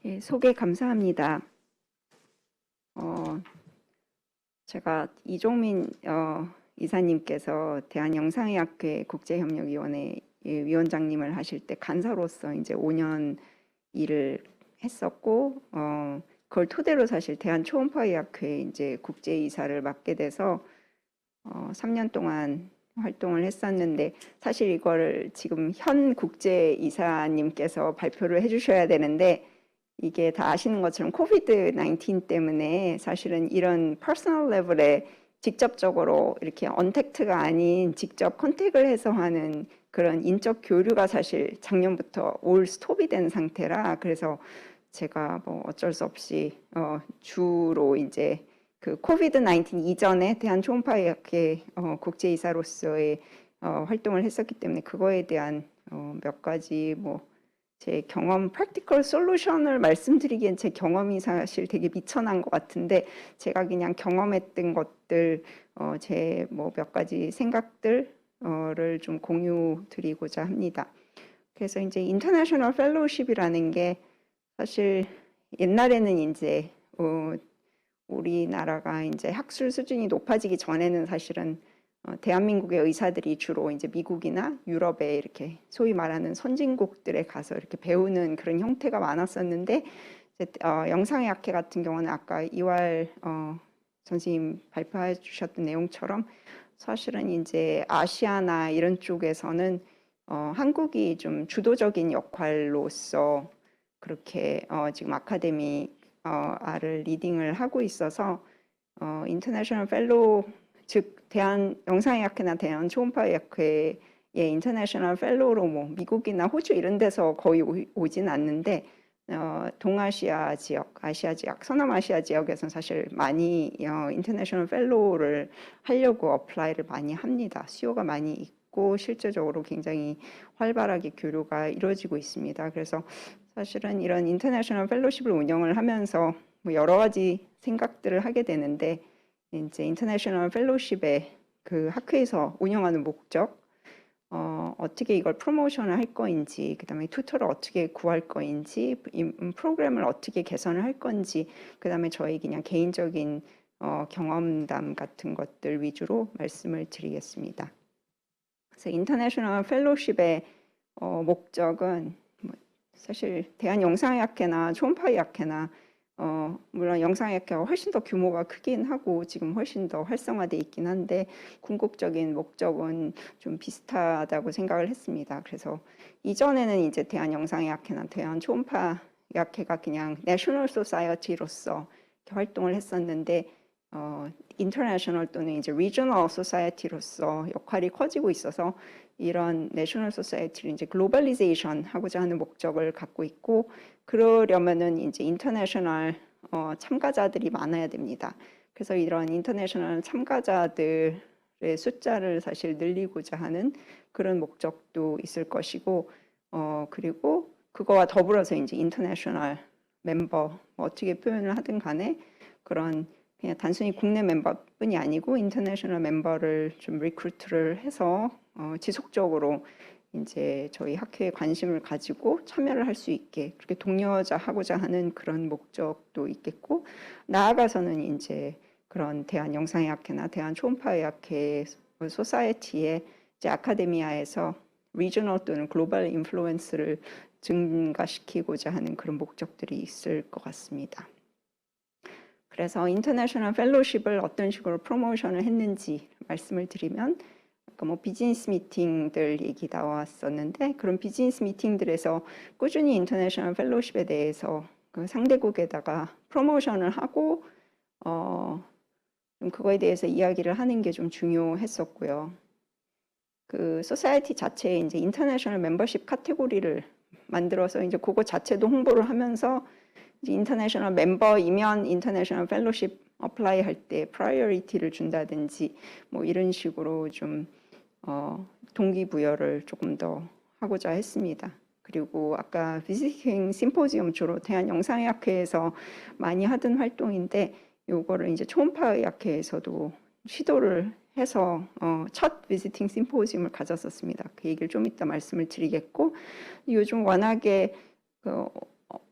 예, 소개 감사합니다. 제가 이종민 이사님께서 대한영상의학회 국제협력위원회 위원장님을 하실 때 간사로서 이제 5년 일을 했었고, 그걸 토대로 사실 대한초음파의학회 이제 국제이사를 맡게 돼서 3년 동안 활동을 했었는데, 사실 이걸 지금 현 국제이사님께서 발표를 해주셔야 되는데, 이게 다 아시는 것처럼 코비드 19 때문에 사실은 이런 퍼스널 레벨에 직접적으로 이렇게 언택트가 아닌 직접 컨택을 해서 하는 그런 인적 교류가 사실 작년부터 올 스톱이 된 상태라, 그래서 제가 뭐 어쩔 수 없이 주로 이제 그 코비드 19 이전에 대한초음파의학회 국제이사로서의 활동을 했었기 때문에 그거에 대한 몇 가지 뭐 제 경험, 프랙티컬 솔루션을 말씀드리기엔 제 경험이 사실 되게 미천한 것 같은데, 제가 그냥 경험했던 것들, 제 뭐 몇 가지 생각들을 좀 공유 드리고자 합니다. 그래서 이제 인터내셔널 펠로우십이라는 게 사실 옛날에는 이제 우리나라가 이제 학술 수준이 높아지기 전에는 사실은 대한민국의 의사들이 주로 이제 미국이나 유럽에 이렇게 소위 말하는 선진국들에 가서 이렇게 배우는 그런 형태가 많았었는데, 영상의학회 같은 경우는 아까 이활 선생님 발표해 주셨던 내용처럼 사실은 이제 아시아나 이런 쪽에서는 한국이 좀 주도적인 역할로서 그렇게 지금 아카데미를 리딩을 하고 있어서 인터내셔널 펠로우, 즉 대한 영상의학회나 대한 초음파의학회의 인터내셔널 펠로우로 뭐 미국이나 호주 이런 데서 거의 오진 않는데, 동아시아 지역, 아시아 지역, 서남아시아 지역에서는 사실 많이 인터내셔널 펠로우를 하려고 어플라이를 많이 합니다. 수요가 많이 있고 실제적으로 굉장히 활발하게 교류가 이루어지고 있습니다. 그래서 사실은 이런 인터내셔널 펠로우십을 운영을 하면서 뭐 여러 가지 생각들을 하게 되는데, 이제 인터내셔널 펠로우십의 그 학회에서 운영하는 목적, 어떻게 이걸 프로모션을 할 거인지, 그 다음에 튜터를 어떻게 구할 거인지, 프로그램을 어떻게 개선을 할 건지, 그 다음에 저희 그냥 개인적인 경험담 같은 것들 위주로 말씀을 드리겠습니다. 그래서 인터내셔널 펠로우십의 목적은 사실 대한영상의학회나 초음파의학회나 물론 영상의학회가 훨씬 더 규모가 크긴 하고 지금 훨씬 더 활성화돼 있긴 한데, 궁극적인 목적은 좀 비슷하다고 생각을 했습니다. 그래서 이전에는 이제 대한영상의학회나 대한초음파의학회가 그냥 내셔널 소사이어티로서 활동을 했었는데, 인터내셔널 또는 이제 리저널 소사이어티로서 역할이 커지고 있어서 이런 내셔널 소사이어티를 이제 글로벌리제이션 하고자 하는 목적을 갖고 있고, 그러려면은 이제 인터내셔널 참가자들이 많아야 됩니다. 그래서 이런 인터내셔널 참가자들의 숫자를 사실 늘리고자 하는 그런 목적도 있을 것이고, 그리고 그거와 더불어서 이제 인터내셔널 멤버, 어떻게 표현을 하든 간에 그런 그냥 단순히 국내 멤버뿐이 아니고 인터내셔널 멤버를 좀 리크루트를 해서 지속적으로 이제 저희 학회에 관심을 가지고 참여를 할 수 있게 그렇게 독려하고자 하는 그런 목적도 있겠고, 나아가서는 이제 그런 대한영상의학회나 대한초음파의학회 소사이어티의 이제 아카데미아에서 리저널 또는 글로벌 인플루언스를 증가시키고자 하는 그런 목적들이 있을 것 같습니다. 그래서 인터내셔널 펠로우십을 어떤 식으로 프로모션을 했는지 말씀을 드리면, 뭐 비즈니스 미팅들 얘기 나왔었는데, 그런 비즈니스 미팅들에서 꾸준히 인터내셔널 펠로우십에 대해서 그 상대국에다가 프로모션을 하고 좀 그거에 대해서 이야기를 하는 게 좀 중요했었고요. 그 소사이어티 자체에 이제 인터내셔널 멤버십 카테고리를 만들어서 이제 그거 자체도 홍보를 하면서 이제 인터내셔널 멤버이면 인터내셔널 펠로우십 어플라이 할 때 프라이어리티를 준다든지 뭐 이런 식으로 좀 동기부여를 조금 더 하고자 했습니다. 그리고 아까 비지팅 심포지엄 주로 대한영상의학회에서 많이 하던 활동인데, 요거를 이제 초음파의학회에서도 시도를 해서 첫 비지팅 심포지엄을 가졌었습니다. 그 얘기를 좀 이따 말씀을 드리겠고, 요즘 워낙에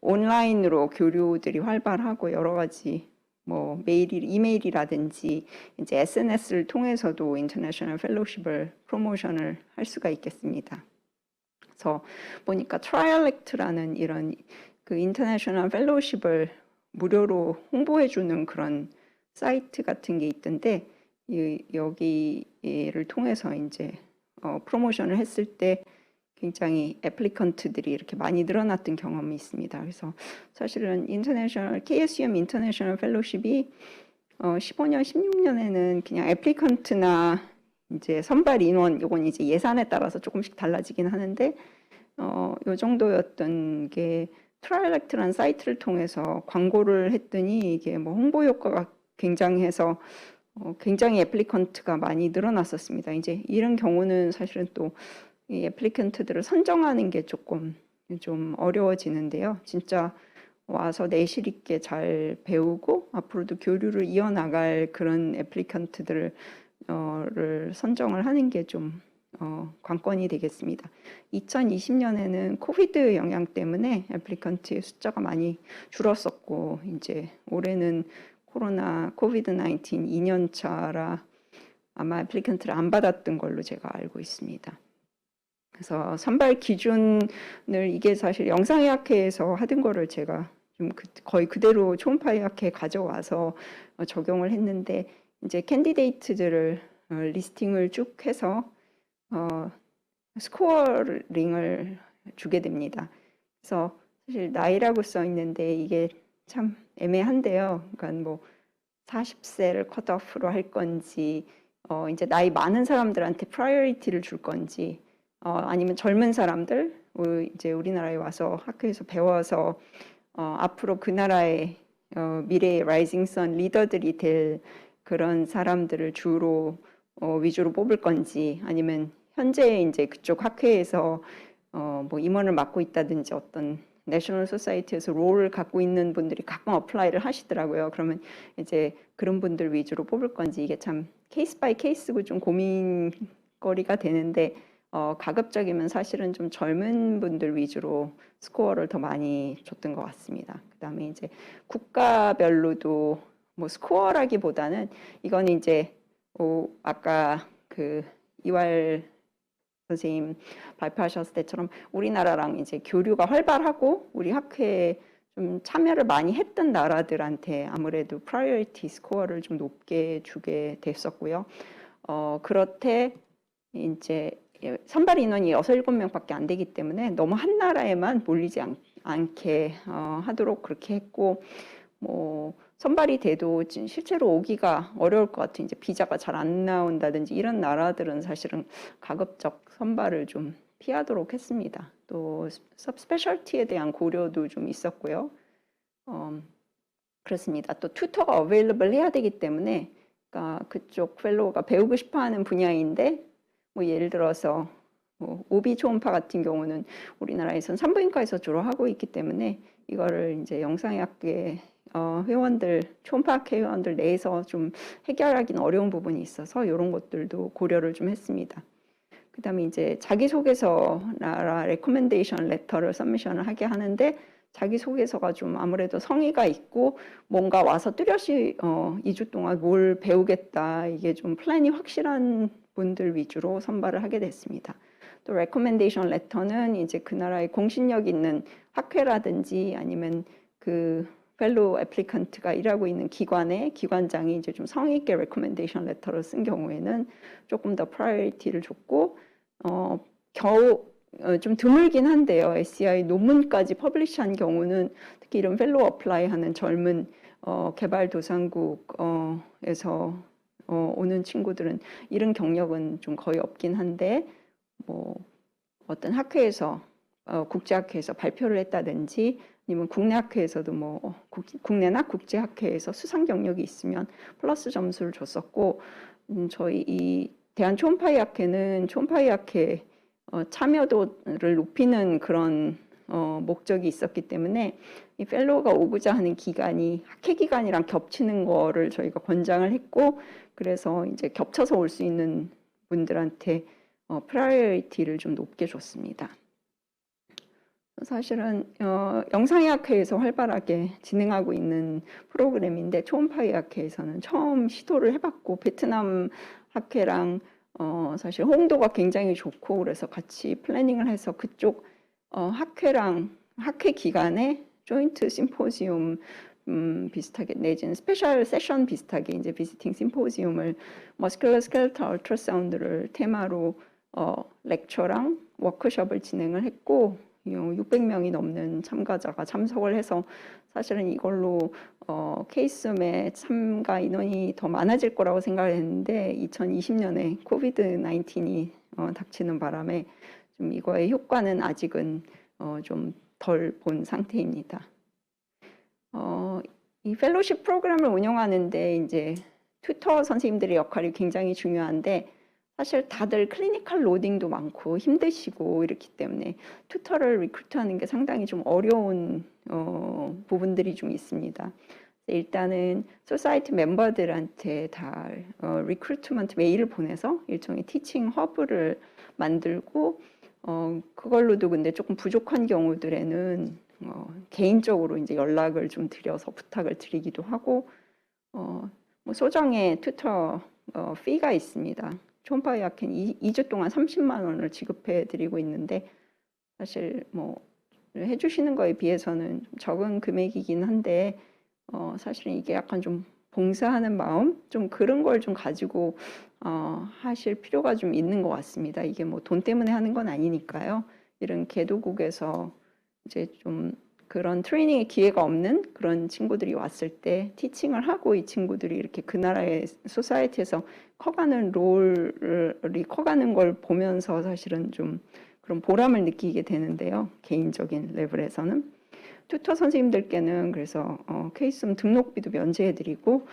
온라인으로 교류들이 활발하고 여러 가지 뭐 이메일이라든지 이제 SNS를 통해서도 인터내셔널 펠로십을 프로모션을 할 수가 있겠습니다. 그래서 보니까 트라이얼렉트라는 이런 그 인터내셔널 펠로십을 무료로 홍보해주는 그런 사이트 같은 게 있던데 여기를 통해서 이제 프로모션을 했을 때 굉장히 애플리컨트들이 이렇게 많이 늘어났던 경험이 있습니다. 그래서 사실은 KSUM 인터내셔널 펠로십이 15년, 16년에는 그냥 애플리컨트나 이제 선발 인원, 요건 이제 예산에 따라서 조금씩 달라지긴 하는데 요 정도였던 게 트라이얼렉트라는 사이트를 통해서 광고를 했더니 이게 뭐 홍보 효과가 굉장해서 굉장히 애플리컨트가 많이 늘어났었습니다. 이제 이런 경우는 사실은 또 이 애플리컨트들을 선정하는 게 조금 좀 어려워지는데요. 진짜 와서 내실 있게 잘 배우고 앞으로도 교류를 이어나갈 그런 애플리컨트들을 선정을 하는 게 좀 관건이 되겠습니다. 2020년에는 코비드 영향 때문에 애플리컨트의 숫자가 많이 줄었었고 이제 올해는 코비드 19 2년 차라 아마 애플리컨트를 안 받았던 걸로 제가 알고 있습니다. 그래서 선발 기준을 이게 사실 영상의학회에서 하던 거를 제가 좀 거의 그대로 초음파의학회에 가져와서 적용을 했는데 이제 캔디데이트들을 리스팅을 쭉 해서 스코어링을 주게 됩니다. 그래서 사실 나이라고 써 있는데 이게 참 애매한데요. 그러니까 뭐 40세를 컷오프로 할 건지 이제 나이 많은 사람들한테 프라이어리티를 줄 건지 아니면 젊은 사람들 이제 우리나라에 와서 학교에서 배워서 앞으로 그 나라의 미래의 라이징 선 리더들이 될 그런 사람들을 주로 위주로 뽑을 건지 아니면 현재 이제 그쪽 학회에서 뭐 임원을 맡고 있다든지 어떤 내셔널 소사이티에서 롤을 갖고 있는 분들이 가끔 어플라이를 하시더라고요. 그러면 이제 그런 분들 위주로 뽑을 건지 이게 참 케이스 바이 케이스고 좀 고민거리가 되는데 가급적이면 사실은 좀 젊은 분들 위주로 스코어를 더 많이 줬던 것 같습니다. 그다음에 이제 국가별로도 뭐 스코어라기보다는 이건 이제 아까 그 이왈 선생님 발표하셨을 때처럼 우리나라랑 이제 교류가 활발하고 우리 학회에 좀 참여를 많이 했던 나라들한테 아무래도 프라이어리티 스코어를 좀 높게 주게 됐었고요. 그렇대 이제 선발 인원이 6, 7명밖에 안 되기 때문에 너무 한 나라에만 몰리지 않게 하도록 그렇게 했고 뭐 선발이 돼도 실제로 오기가 어려울 것 같은 이제 비자가 잘 안 나온다든지 이런 나라들은 사실은 가급적 선발을 좀 피하도록 했습니다. 또 subspecialty에 대한 고려도 좀 있었고요. 그렇습니다. 또 튜터가 available 해야 되기 때문에 그러니까 그쪽 펠로우가 배우고 싶어하는 분야인데 뭐 예를 들어서 뭐 오비 초음파 같은 경우는 우리나라에선 산부인과에서 주로 하고 있기 때문에 이거를 이제 영상의학계 회원들, 초음파학회 회원들 내에서 좀 해결하기는 어려운 부분이 있어서 이런 것들도 고려를 좀 했습니다. 그 다음에 이제 자기소개서나 레코멘데이션 레터를 서미션을 하게 하는데 자기소개서가 좀 아무래도 성의가 있고 뭔가 와서 뚜렷이 2주 동안 뭘 배우겠다 이게 좀 플랜이 확실한 분들 위주로 선발을 하게 됐습니다. 또 레코멘데이션 레터는 이제 그 나라의 공신력 있는 학회라든지 아니면 그 펠로우 애플리컨트가 일하고 있는 기관의 기관장이 이제 좀 성의 있게 레코멘데이션 레터를 쓴 경우에는 조금 더 프라이어리티를 줬고 겨우 좀 드물긴 한데요. SCI 논문까지 퍼블리시한 경우는 특히 이런 펠로우 어플라이하는 젊은 개발도상국에서 오는 친구들은 이런 경력은 좀 거의 없긴 한데 뭐 어떤 학회에서 국제학회에서 발표를 했다든지 아니면 국내 학회에서도 뭐 국내나 국제학회에서 수상 경력이 있으면 플러스 점수를 줬었고 저희 이 대한초음파의학회는 초음파의학회 참여도를 높이는 그런 목적이 있었기 때문에 이 펠로우가 오고자 하는 기간이 학회 기간이랑 겹치는 거를 저희가 권장을 했고 그래서 이제 겹쳐서 올 수 있는 분들한테 프라이어리티를 좀 높게 줬습니다. 사실은 영상의학회에서 활발하게 진행하고 있는 프로그램인데 초음파의학회에서는 처음 시도를 해봤고 베트남 학회랑 사실 호응도가 굉장히 좋고 그래서 같이 플래닝을 해서 그쪽 학회랑 학회 기간에 조인트 심포지움 비슷하게 내지는 스페셜 세션 비슷하게 이제 비지팅 심포지움을 머스큘러 스켈레탈 얼트라사운드를 테마로 렉처랑 워크숍을 진행을 했고 600명이 넘는 참가자가 참석을 해서 사실은 이걸로 케이스홈의 참가 인원이 더 많아질 거라고 생각을 했는데 2020년에 코비드 19이 닥치는 바람에 좀 이거의 효과는 아직은 좀 덜 본 상태입니다. 이 펠로십 프로그램을 운영하는데 이제 튜터 선생님들의 역할이 굉장히 중요한데 사실 다들 클리니컬 로딩도 많고 힘드시고 이렇기 때문에 튜터를 리크루트하는 게 상당히 좀 어려운 부분들이 좀 있습니다. 일단은 소사이티 멤버들한테 다 리크루트먼트 메일을 보내서 일종의 티칭 허브를 만들고 그걸로도 근데 조금 부족한 경우들에는 개인적으로 이제 연락을 좀 드려서 부탁을 드리기도 하고 뭐 소정의 튜터 피가 있습니다. 초음파의학회는 2주 동안 30만 원을 지급해 드리고 있는데 사실 뭐 해주시는 거에 비해서는 적은 금액이긴 한데 사실은 이게 약간 좀 봉사하는 마음 좀 그런 걸 좀 가지고 하실 필요가 좀 있는 것 같습니다. 이게 뭐 돈 때문에 하는 건 아니니까요. 이런 개도국에서 이제 좀 그런 트레이닝의 기회가 없는 그런 친구들이 왔을 때 티칭을 하고 이 친구들이 이렇게 그 나라의 소사이티에서 커가는 롤이 커가는 걸 보면서 사실은 좀 그런 보람을 느끼게 되는데요. 개인적인 레벨에서는. 튜터 선생님들께는 그래서 케이스홈 등록비도 면제해드리고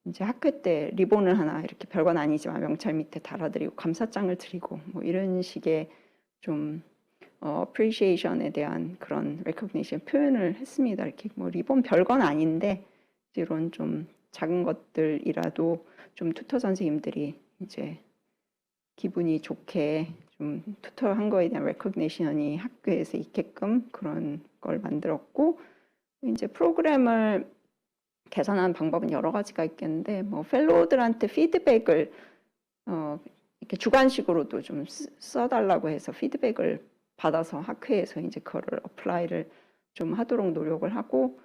이제 학회 때 리본을 하나 이렇게 별건 아니지만 명찰 밑에 달아드리고 감사장을 드리고 뭐 이런 식의 좀 appreciation에 대한 그런 recognition 표현을 했습니다. 이렇게 뭐 리본 별건 아닌데 이런 좀 작은 것들이라도 좀 튜터 선생님들이 이제 기분이 좋게 좀 튜터한 거에 대한 recognition이 학교에서 있게끔 그런 걸 만들었고 이제 프로그램을 개선하는 방법은 여러 가지가 있겠는데 뭐 펠로우들한테 피드백을 이렇게 주관식으로도 좀 써달라고 해서 피드백을 받아서 학회에서 이제 그거를 어플라이를 좀 하도록 노력을 하고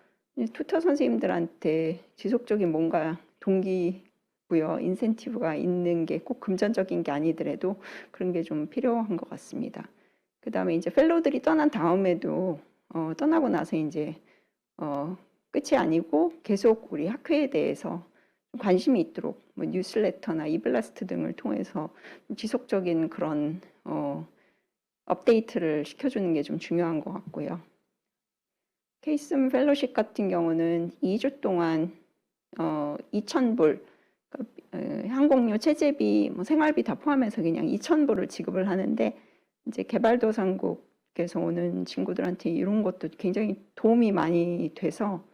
튜터 선생님들한테 지속적인 뭔가 동기부여, 인센티브가 있는 게 꼭 금전적인 게 아니더라도 그런 게 좀 필요한 것 같습니다. 그 다음에 이제 펠로우들이 떠난 다음에도 떠나고 나서 이제 끝이 아니고 계속 우리 학회에 대해서 관심이 있도록 뭐 뉴스레터나 이블라스트 등을 통해서 지속적인 그런 업데이트를 시켜주는 게 좀 중요한 것 같고요. 케이스홈 펠로십 같은 경우는 2주 동안 2,000불 항공료, 체재비, 뭐 생활비 다 포함해서 그냥 2,000불을 지급을 하는데 이제 개발도상국에서 오는 친구들한테 이런 것도 굉장히 도움이 많이 돼서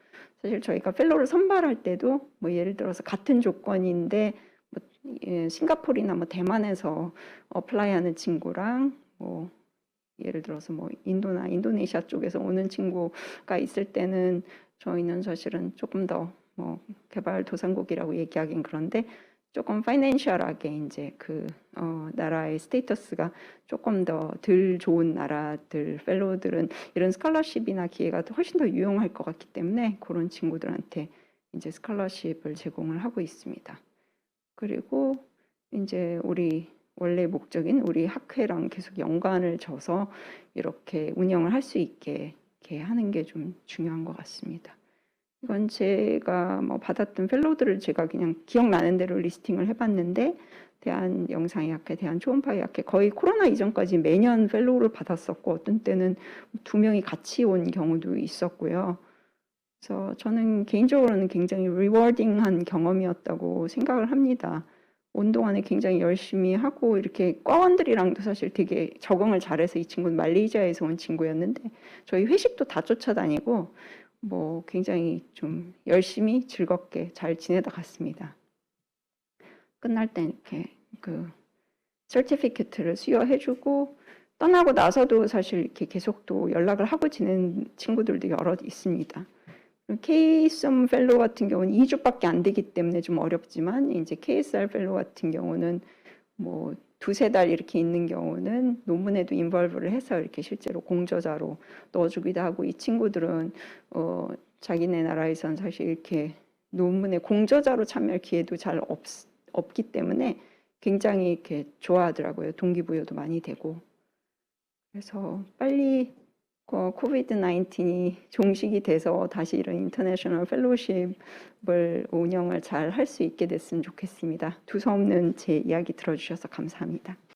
사실 저희가 펠로를 선발할 때도 뭐 예를 들어서 같은 조건인데 뭐 싱가포르나 뭐 대만에서 어플라이하는 친구랑 뭐 예를 들어서 뭐 인도나 인도네시아 쪽에서 오는 친구가 있을 때는 저희는 사실은 조금 더 뭐 개발도상국이라고 얘기하긴 그런데 조금 파이낸셜하게 이제 그 나라의 스테이터스가 조금 더 덜 좋은 나라들 펠로우들은 이런 스칼러십이나 기회가 훨씬 더 유용할 것 같기 때문에 그런 친구들한테 이제 스칼러십을 제공을 하고 있습니다. 그리고 이제 우리 원래 목적인 우리 학회랑 계속 연관을 져서 이렇게 운영을 할 수 있게 이렇게 하는 게 좀 중요한 것 같습니다. 이건 제가 뭐 받았던 펠로우들을 제가 그냥 기억나는 대로 리스팅을 해봤는데 대한영상의학회, 대한초음파의학회 거의 코로나 이전까지 매년 펠로우를 받았었고 어떤 때는 2명이 같이 온 경우도 있었고요. 그래서 저는 개인적으로는 굉장히 리워딩한 경험이었다고 생각을 합니다. 온 동안에 굉장히 열심히 하고 이렇게 과원들이랑도 사실 되게 적응을 잘해서 이 친구는 말레이시아에서 온 친구였는데 저희 회식도 다 쫓아다니고 뭐 굉장히 좀 열심히 즐겁게 잘 지내다 갔습니다. 끝날 때 이렇게 그 서티피케트를 수여해주고 떠나고 나서도 사실 이렇게 계속 또 연락을 하고 지낸 친구들도 여럿 있습니다. KSOM 펠로우 같은 경우는 2주밖에 안 되기 때문에 좀 어렵지만 이제 KSR 펠로우 같은 경우는 뭐 두세 달 이렇게 있는 경우는 논문에도 인벌브를 해서 이렇게 실제로 공저자로 넣어주기도 하고 이 친구들은 자기네 나라에선 사실 이렇게 논문에 공저자로 참여할 기회도 잘 없기 때문에 굉장히 이렇게 좋아하더라고요. 동기부여도 많이 되고. 그래서 빨리 코비드 19이 종식이 돼서 다시 이런 인터내셔널 펠로우십을 운영을 잘 할 수 있게 됐으면 좋겠습니다. 두서없는 제 이야기 들어주셔서 감사합니다.